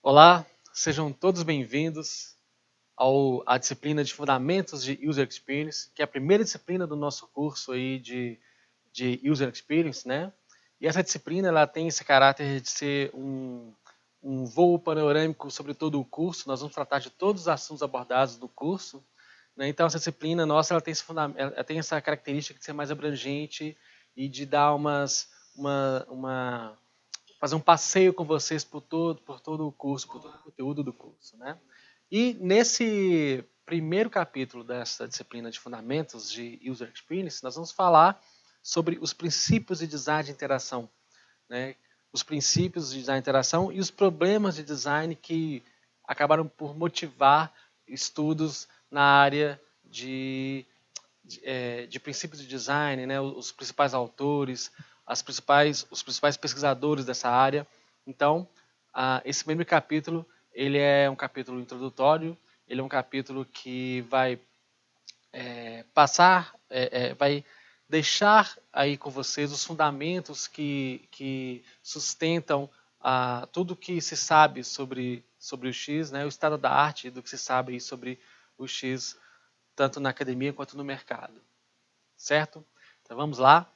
Olá, sejam todos bem-vindos à disciplina de Fundamentos de User Experience, que é a primeira disciplina do nosso curso aí de User Experience, né? E essa disciplina ela tem esse caráter de ser um voo panorâmico sobre todo o curso. Nós vamos tratar de todos os assuntos abordados no curso, né? Então essa disciplina nossa ela tem essa característica de ser mais abrangente e de dar fazer um passeio com vocês por todo o curso, por todo o conteúdo do curso, né? E nesse primeiro capítulo dessa disciplina de Fundamentos de User Experience, nós vamos falar sobre os princípios de design de interação, né? Os princípios de design de interação e os problemas de design que acabaram por motivar estudos na área de princípios de design, né? Os principais autores, os principais pesquisadores dessa área. Então, esse primeiro capítulo ele é um capítulo introdutório, ele é um capítulo que vai vai deixar aí com vocês os fundamentos que sustentam tudo que se sabe sobre o X, né, o estado da arte do que se sabe sobre o X, tanto na academia quanto no mercado. Certo? Então vamos lá.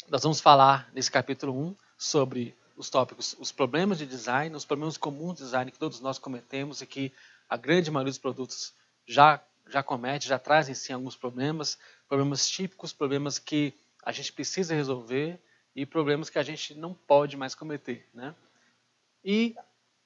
Nós vamos falar nesse capítulo 1 sobre os tópicos, os problemas de design, os problemas comuns de design que todos nós cometemos e que a grande maioria dos produtos já comete, já traz em si alguns problemas, problemas típicos, problemas que a gente precisa resolver e problemas que a gente não pode mais cometer, né? E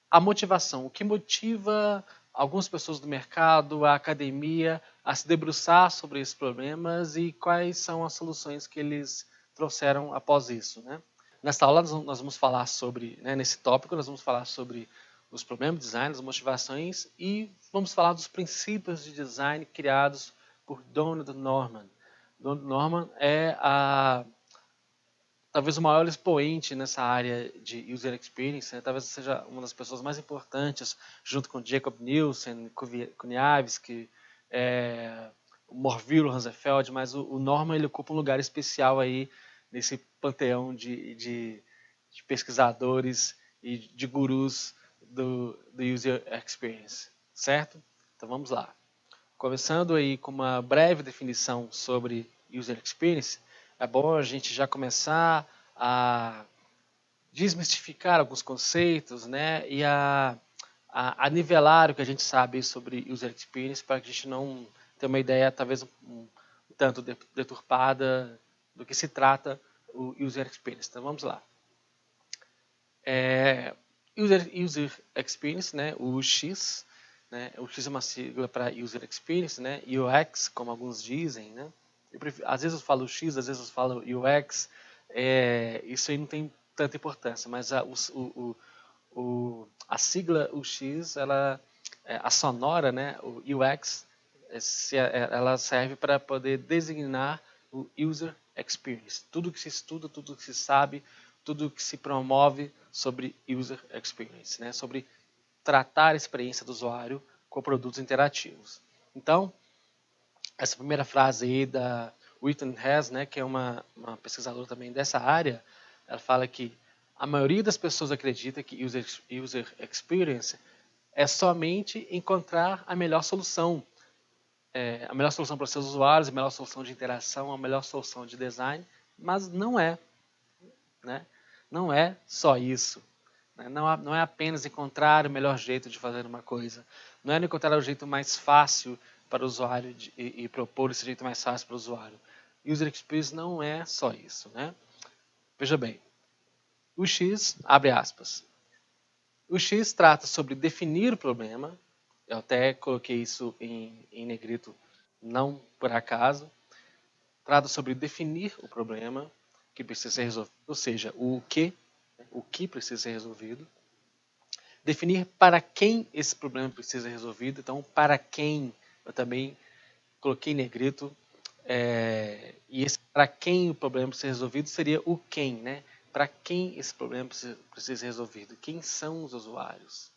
a motivação, o que motiva algumas pessoas do mercado, a academia, a se debruçar sobre esses problemas e quais são as soluções que eles trouxeram após isso, né? Nesta aula nós vamos falar sobre, né, nesse tópico, nós vamos falar sobre os problemas de design, as motivações e vamos falar dos princípios de design criados por Donald Norman. Donald Norman é talvez o maior expoente nessa área de user experience, né? Talvez seja uma das pessoas mais importantes, junto com Jacob Nielsen, Kuniavsky, o Morvillo, Hansefeld, mas o Norman ele ocupa um lugar especial aí nesse panteão de pesquisadores e de gurus do user experience, certo? Então vamos lá. Começando aí com uma breve definição sobre user experience, é bom a gente já começar a desmistificar alguns conceitos, né, e a nivelar o que a gente sabe sobre user experience para que a gente não tenha uma ideia talvez um tanto deturpada do que se trata o user experience. Então vamos lá. User experience, né, o UX, né, o X é uma sigla para user experience, né, UX, como alguns dizem, né. Às vezes eu falo X, às vezes eu falo UX, isso aí não tem tanta importância, mas a sigla UX, a sonora, né, o UX, ela serve para poder designar o user experience. Tudo que se estuda, tudo que se sabe, tudo que se promove sobre user experience, né, sobre tratar a experiência do usuário com produtos interativos. Então, essa primeira frase aí da Whitney Hess, né, que é uma pesquisadora também dessa área, ela fala que a maioria das pessoas acredita que user experience é somente encontrar a melhor solução. A melhor solução para os seus usuários, a melhor solução de interação, a melhor solução de design, mas não é. Né? Não é só isso. Né? Não é apenas encontrar o melhor jeito de fazer uma coisa. Não é encontrar o jeito mais fácil para o usuário e propor esse jeito mais fácil para o usuário. User Experience não é só isso. Né? Veja bem, o X, abre aspas, o X trata sobre definir o problema, eu até coloquei isso em negrito, não por acaso, trata sobre definir o problema que precisa ser resolvido, ou seja, o que precisa ser resolvido, definir para quem esse problema precisa ser resolvido, então para quem, eu também coloquei em negrito, e esse para quem o problema precisa ser resolvido seria o quem, né? Para quem esse problema precisa ser resolvido? Quem são os usuários?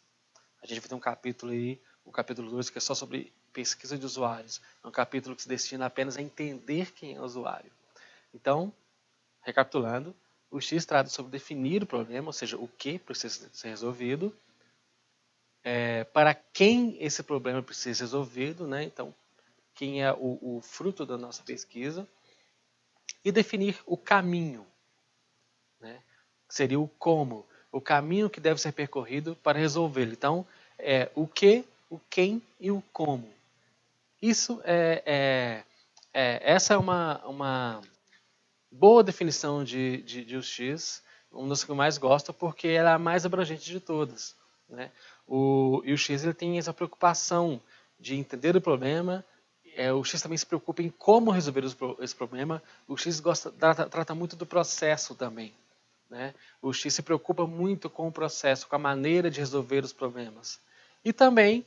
A gente vai ter um capítulo aí, o capítulo 2, que é só sobre pesquisa de usuários. É um capítulo que se destina apenas a entender quem é o usuário. Então, recapitulando, o X trata sobre definir o problema, ou seja, o que precisa ser resolvido. para quem esse problema precisa ser resolvido, né? Então, quem é o fruto da nossa pesquisa, e definir o caminho, né? Seria o como, o caminho que deve ser percorrido para resolvê-lo. Então, o que, o quem e o como. Isso essa é uma boa definição de UX, uma das que eu mais gosto, porque ela é a mais abrangente de todas, né? O UX ele tem essa preocupação de entender o problema. O X também se preocupa em como resolver esse problema. O X trata muito do processo também, né? O X se preocupa muito com o processo, com a maneira de resolver os problemas. E também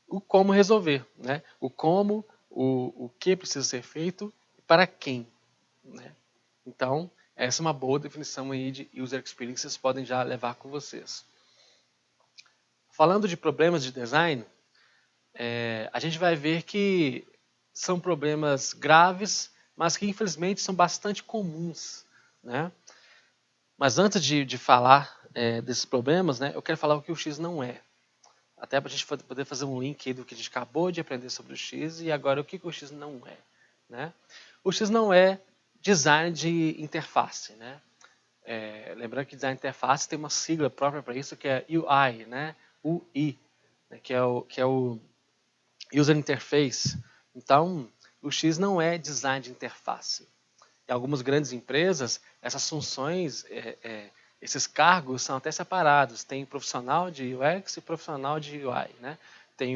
o como resolver, né? O como, o que precisa ser feito e para quem, né? Então, essa é uma boa definição aí de User Experience, vocês podem já levar com vocês. Falando de problemas de design, a gente vai ver que são problemas graves, mas que infelizmente são bastante comuns, né? Mas antes de falar desses problemas, né, eu quero falar o que o X não é. Até para a gente poder fazer um link aí do que a gente acabou de aprender sobre o X e agora o que o X não é, né? O X não é design de interface, né? Lembrando que design de interface tem uma sigla própria para isso, que é UI, né? UI, né? que é o User Interface. Então, o X não é design de interface. Em algumas grandes empresas, essas funções, esses cargos são até separados. Tem profissional de UX e profissional de UI, né? Tem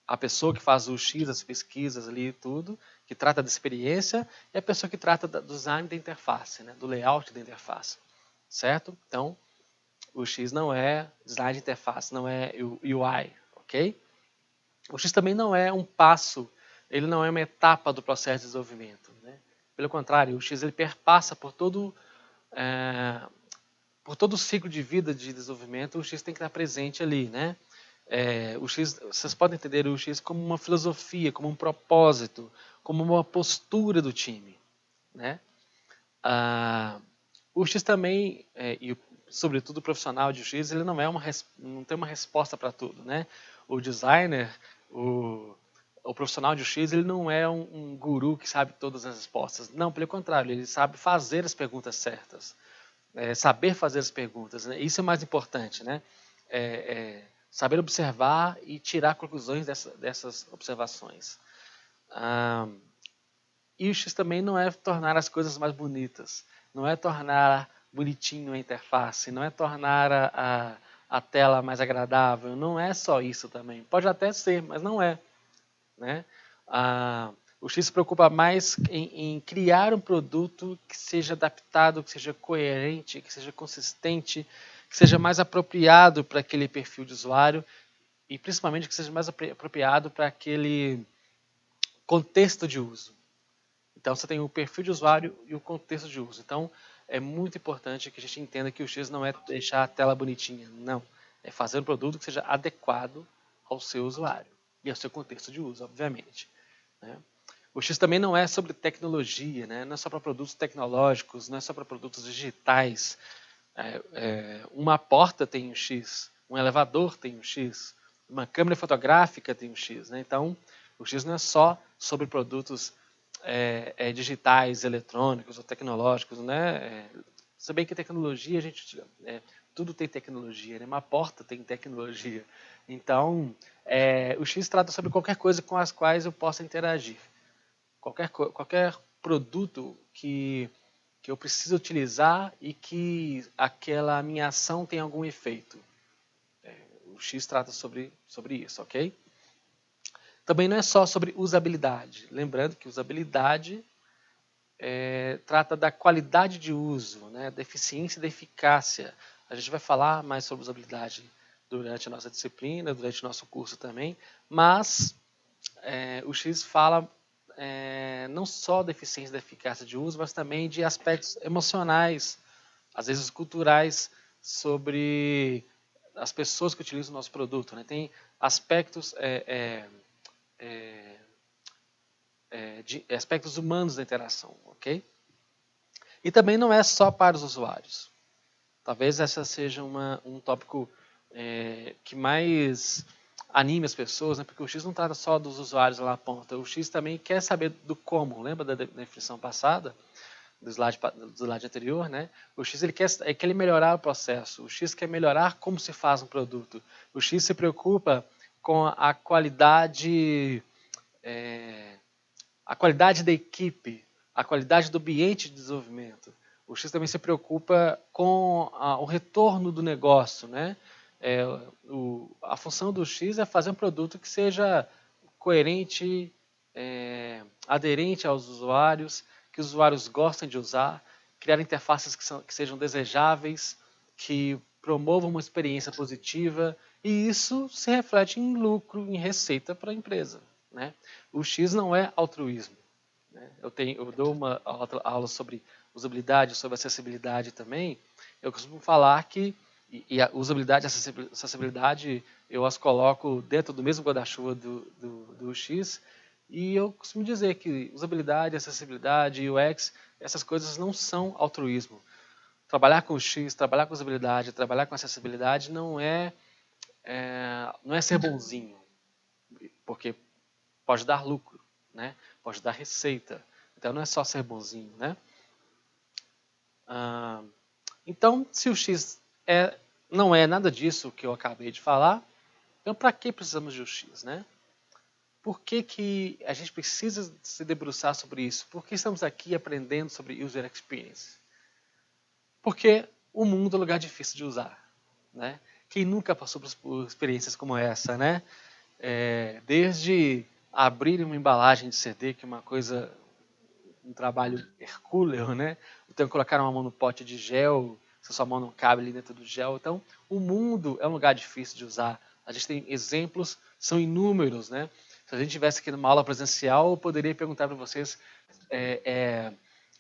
a pessoa que faz o X, as pesquisas ali e tudo, que trata da experiência, e a pessoa que trata do design da interface, né? Do layout da interface, certo? Então, o X não é design de interface, não é UI, ok? O X também não é um passo, ele não é uma etapa do processo de desenvolvimento, né? Pelo contrário, o X ele perpassa por todo o ciclo de vida de desenvolvimento. O X tem que estar presente ali, né? O X, vocês podem entender o X como uma filosofia, como um propósito, como uma postura do time, né? O X também, e sobretudo o profissional de UX, ele não tem uma resposta para tudo, né? O designer, o profissional de UX, ele não é um guru que sabe todas as respostas. Não, pelo contrário, ele sabe fazer as perguntas certas, saber fazer as perguntas, né? Isso é mais importante, né? Saber observar e tirar conclusões dessas observações. E o X também não é tornar as coisas mais bonitas, não é tornar bonitinho a interface, não é tornar a tela mais agradável, não é só isso também. Pode até ser, mas não é, né? O X se preocupa mais em criar um produto que seja adaptado, que seja coerente, que seja consistente, que seja mais apropriado para aquele perfil de usuário e principalmente que seja mais apropriado para aquele contexto de uso. Então, você tem o perfil de usuário e o contexto de uso. Então, é muito importante que a gente entenda que o X não é deixar a tela bonitinha, não. É fazer um produto que seja adequado ao seu usuário e ao seu contexto de uso, obviamente, né? O X também não é sobre tecnologia, né? Não é só para produtos tecnológicos, não é só para produtos digitais. Uma porta tem um X, um elevador tem um X, uma câmera fotográfica tem um X, né? Então, o X não é só sobre produtos digitais, eletrônicos ou tecnológicos, né? Se bem que tecnologia, tudo tem tecnologia, né? Uma porta tem tecnologia. Então, o X trata sobre qualquer coisa com as quais eu possa interagir. Qualquer produto que eu preciso utilizar e que aquela minha ação tem algum efeito. O X trata sobre isso, ok? Também não é só sobre usabilidade. Lembrando que usabilidade trata da qualidade de uso, né, da eficiência e da eficácia. A gente vai falar mais sobre usabilidade durante a nossa disciplina, durante o nosso curso também, mas o X fala não só da eficiência e da eficácia de uso, mas também de aspectos emocionais, às vezes culturais, sobre as pessoas que utilizam o nosso produto, né? Tem aspectos de aspectos humanos da interação, ok? E também não é só para os usuários. Talvez essa seja um tópico que mais anime as pessoas, né? Porque o X não trata só dos usuários lá na ponta, o X também quer saber do como, lembra da definição passada? Do slide anterior, né? O X ele quer melhorar o processo, o X quer melhorar como se faz um produto, o X se preocupa com a qualidade da equipe, a qualidade do ambiente de desenvolvimento. O X também se preocupa com o retorno do negócio, né? A função do X é fazer um produto que seja coerente, aderente aos usuários, que os usuários gostem de usar, criar interfaces que sejam desejáveis, que promovam uma experiência positiva, e isso se reflete em lucro, em receita para a empresa, né? O X não é altruísmo, né? Eu dou uma aula sobre usabilidade, sobre acessibilidade também. Eu costumo falar que a usabilidade e acessibilidade eu as coloco dentro do mesmo guarda-chuva do X, e eu costumo dizer que usabilidade, acessibilidade, UX, essas coisas não são altruísmo. Trabalhar com X, trabalhar com usabilidade, trabalhar com acessibilidade não é ser bonzinho, porque pode dar lucro, né? Pode dar receita. Então não é só ser bonzinho, né? Então, se o X não é nada disso que eu acabei de falar, então para que precisamos de um X, né? Por que a gente precisa se debruçar sobre isso? Por que estamos aqui aprendendo sobre User Experience? Porque o mundo é um lugar difícil de usar, né? Quem nunca passou por experiências como essa, né? Desde abrir uma embalagem de CD, que é uma coisa, um trabalho hercúleo, né? Então colocar uma mão no pote de gel, se a sua mão não cabe ali dentro do gel. Então, o mundo é um lugar difícil de usar. A gente tem exemplos, são inúmeros, né? Se a gente estivesse aqui numa aula presencial, eu poderia perguntar para vocês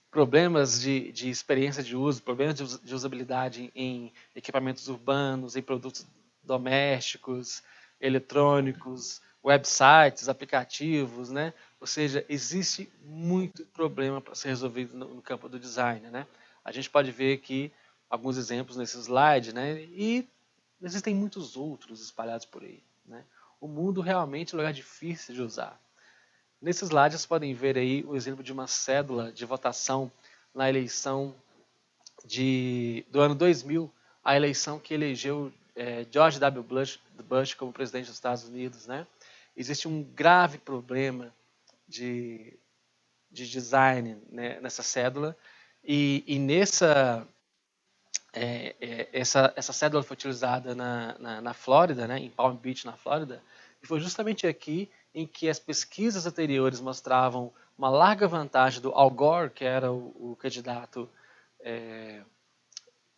problemas de experiência de uso, problemas de usabilidade em equipamentos urbanos, em produtos domésticos, eletrônicos, websites, aplicativos, né? Ou seja, existe muito problema para ser resolvido no campo do design, né? A gente pode ver aqui alguns exemplos nesse slide, né? E existem muitos outros espalhados por aí, né? O mundo realmente é um lugar difícil de usar. Nesses slides vocês podem ver aí o exemplo de uma cédula de votação na eleição do ano 2000, a eleição que elegeu George W. Bush como presidente dos Estados Unidos, né? Existe um grave problema de design, né, nessa cédula, e essa cédula foi utilizada na Flórida, né, em Palm Beach, na Flórida, e foi justamente aqui em que as pesquisas anteriores mostravam uma larga vantagem do Al Gore, que era o candidato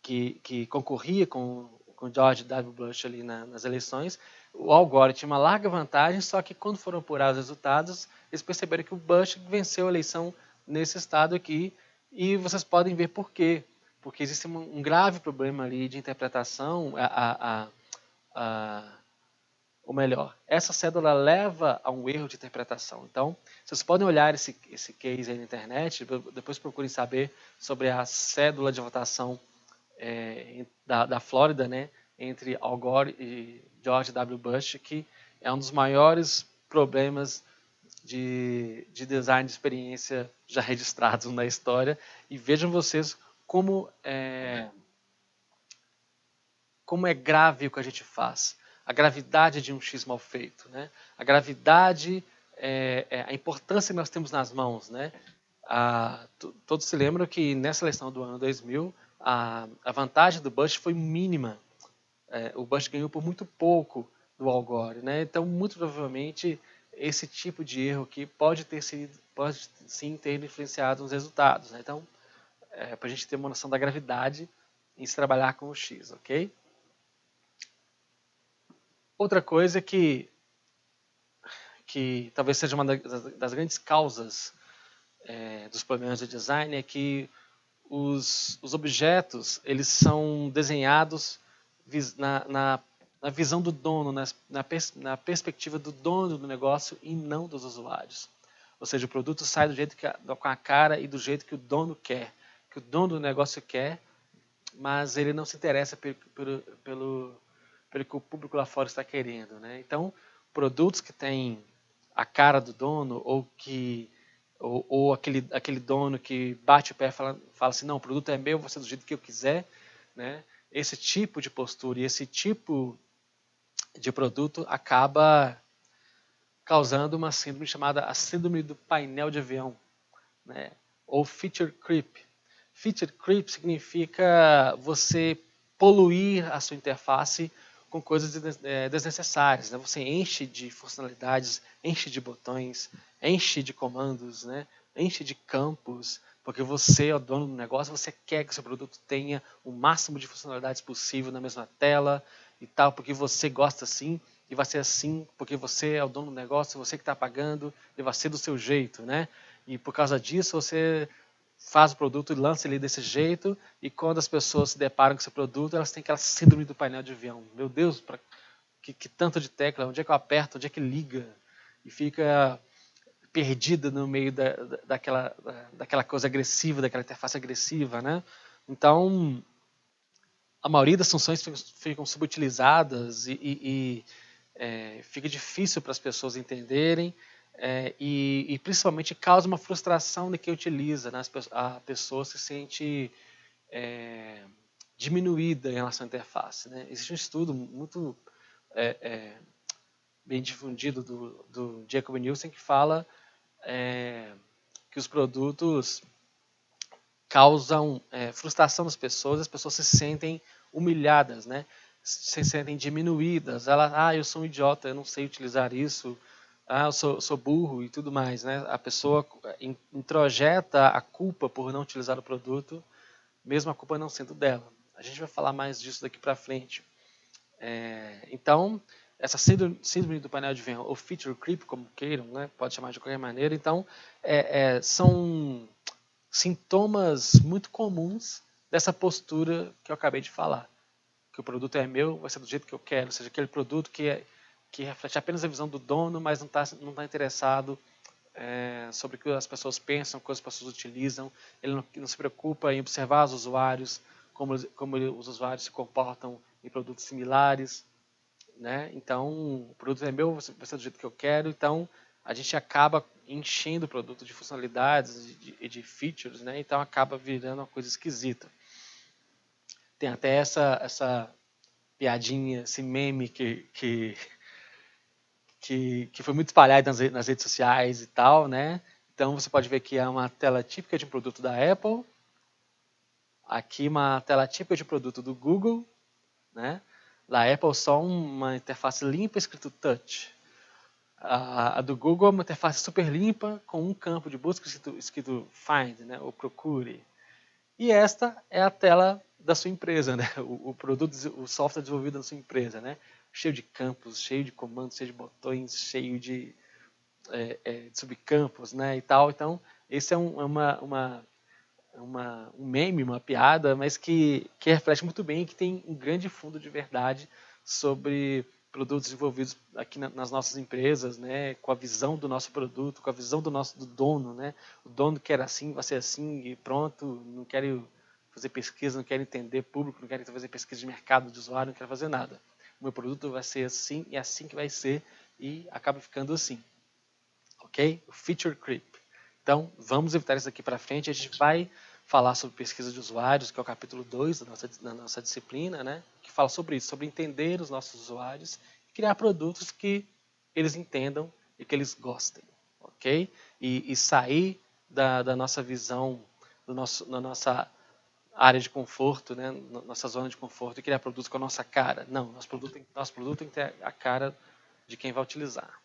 que concorria com George W. Bush ali nas eleições. O Al Gore tinha uma larga vantagem, só que quando foram apurados os resultados, eles perceberam que o Bush venceu a eleição nesse estado aqui, e vocês podem ver por quê. Porque existe um grave problema ali de interpretação, ou melhor, essa cédula leva a um erro de interpretação. Então, vocês podem olhar esse case aí na internet, depois procurem saber sobre a cédula de votação da Flórida, né, entre Al Gore e George W. Bush, que é um dos maiores problemas de design de experiência já registrados na história. E vejam vocês como é grave o que a gente faz. A gravidade de um X mal feito, né? A gravidade, a importância que nós temos nas mãos, né? Todos se lembram que nessa eleição do ano 2000, a vantagem do Bush foi mínima. O Bush ganhou por muito pouco do Al Gore, né? Então, muito provavelmente, esse tipo de erro aqui pode sim ter influenciado os resultados, né? Então, para a gente ter uma noção da gravidade em se trabalhar com o X, ok? Outra coisa que talvez seja uma das grandes causas dos problemas de design é que os objetos eles são desenhados na visão do dono, na perspectiva do dono do negócio e não dos usuários. Ou seja, o produto sai do jeito com a cara e do jeito que o dono quer, que o dono do negócio quer, mas ele não se interessa pelo que o público lá fora está querendo, né? Então, produtos que têm a cara do dono ou aquele dono que bate o pé e fala assim, não, o produto é meu, vou ser do jeito que eu quiser, né? Esse tipo de postura e esse tipo de produto acaba causando uma síndrome chamada a síndrome do painel de avião, né? Ou feature creep. Feature creep significa você poluir a sua interface com coisas desnecessárias, né? Você enche de funcionalidades, enche de botões, enche de comandos, né? Enche de campos, porque você é o dono do negócio, você quer que o seu produto tenha o máximo de funcionalidades possível na mesma tela e tal, porque você gosta assim, e vai ser assim, porque você é o dono do negócio, você que está pagando, e vai ser do seu jeito, né? E por causa disso você faz o produto e lança ele desse jeito, e quando as pessoas se deparam com esse produto, elas têm aquela síndrome do painel de avião. Meu Deus, que tanto de tecla, onde é que eu aperto, onde é que liga? E fica perdida no meio daquela coisa agressiva, daquela interface agressiva, né? Então, a maioria das funções ficam subutilizadas e fica difícil para as pessoas entenderem e principalmente causa uma frustração de quem utiliza, né? A pessoa se sente diminuída em relação à interface, né? Existe um estudo muito bem difundido do Jacob Nielsen que fala que os produtos causam frustração nas pessoas, as pessoas se sentem humilhadas, né? Se sentem diminuídas. Eu sou um idiota, eu não sei utilizar isso. Eu sou burro e tudo mais, né? A pessoa introjeta a culpa por não utilizar o produto, mesmo a culpa não sendo dela. A gente vai falar mais disso daqui para frente. Então, essa síndrome do painel de avião, ou feature creep, como queiram, né? Pode chamar de qualquer maneira. Então, são sintomas muito comuns dessa postura que eu acabei de falar. Que o produto é meu, vai ser do jeito que eu quero, ou seja, aquele produto que reflete apenas a visão do dono, mas não tá interessado sobre o que as pessoas pensam, o que as pessoas utilizam. Ele não se preocupa em observar os usuários, como os usuários se comportam em produtos similares, né? Então, o produto é meu, vai ser do jeito que eu quero. Então, a gente acaba enchendo o produto de funcionalidades e de features, né? Então, acaba virando uma coisa esquisita. Tem até essa piadinha, esse meme que foi muito espalhado nas redes sociais e tal, né? Então, você pode ver que é uma tela típica de um produto da Apple. Aqui, uma tela típica de produto do Google, né? Da Apple, só uma interface limpa escrito Touch. A do Google é uma interface super limpa, com um campo de busca escrito Find, né, ou Procure. E esta é a tela da sua empresa, né, o produto, o software desenvolvido na sua empresa, né, cheio de campos, cheio de comandos, cheio de botões, cheio de subcampos, né, e tal. Então, esse é um meme, uma piada, mas que reflete muito bem, que tem um grande fundo de verdade sobre produtos desenvolvidos aqui nas nossas empresas, né, com a visão do nosso produto, com a visão do dono, né, o dono quer assim, vai ser assim e pronto, não quer fazer pesquisa, não quer entender público, não quer fazer pesquisa de mercado de usuário, não quer fazer nada. O meu produto vai ser assim e é assim que vai ser e acaba ficando assim, ok? O feature creep. Então, vamos evitar isso daqui para frente. A gente vai falar sobre pesquisa de usuários, que é o capítulo 2 da nossa disciplina, né? Que fala sobre isso, sobre entender os nossos usuários e criar produtos que eles entendam e que eles gostem, ok? E sair da nossa visão, da nossa área de conforto, né? Nossa zona de conforto e criar produtos com a nossa cara. Não, nosso produto tem que ter a cara de quem vai utilizar.